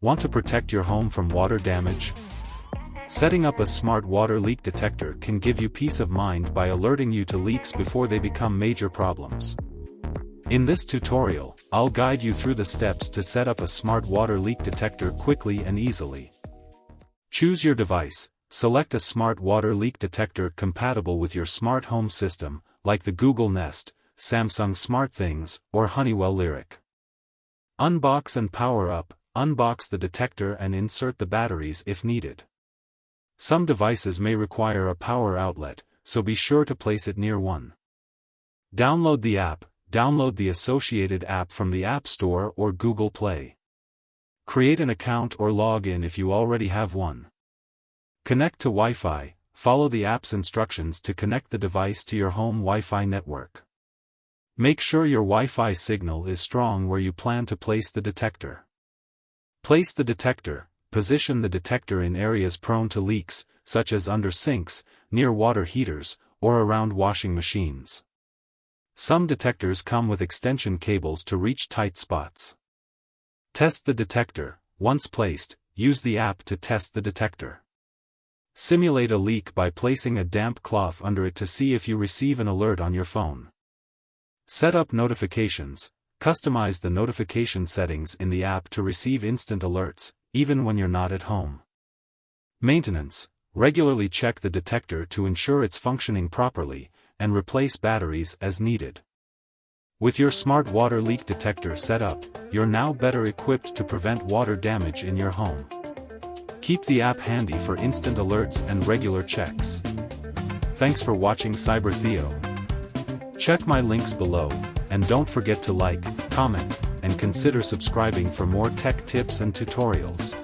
Want to protect your home from water damage? Setting up a smart water leak detector can give you peace of mind by alerting you to leaks before they become major problems. In this tutorial, I'll guide you through the steps to set up a smart water leak detector quickly and easily. Choose your device. Select a smart water leak detector compatible with your smart home system, like the Google Nest, Samsung SmartThings, or Honeywell Lyric. Unbox and power up. Unbox the detector and insert the batteries if needed. Some devices may require a power outlet, so be sure to place it near one. Download the app. Download the associated app from the App Store or Google Play. Create an account or log in if you already have one. Connect to Wi-Fi. Follow the app's instructions to connect the device to your home Wi-Fi network. Make sure your Wi-Fi signal is strong where you plan to place the detector. Place the detector. Position the detector in areas prone to leaks, such as under sinks, near water heaters, or around washing machines. Some detectors come with extension cables to reach tight spots. Test the detector. Once placed, use the app to test the detector. Simulate a leak by placing a damp cloth under it to see if you receive an alert on your phone. Set up notifications. Customize the notification settings in the app to receive instant alerts, even when you're not at home. Maintenance. Regularly check the detector to ensure it's functioning properly, and replace batteries as needed. With your smart water leak detector set up, you're now better equipped to prevent water damage in your home. Keep the app handy for instant alerts and regular checks. Thanks for watching Cyber Theo. Check my links below, and don't forget to like, comment, and consider subscribing for more tech tips and tutorials.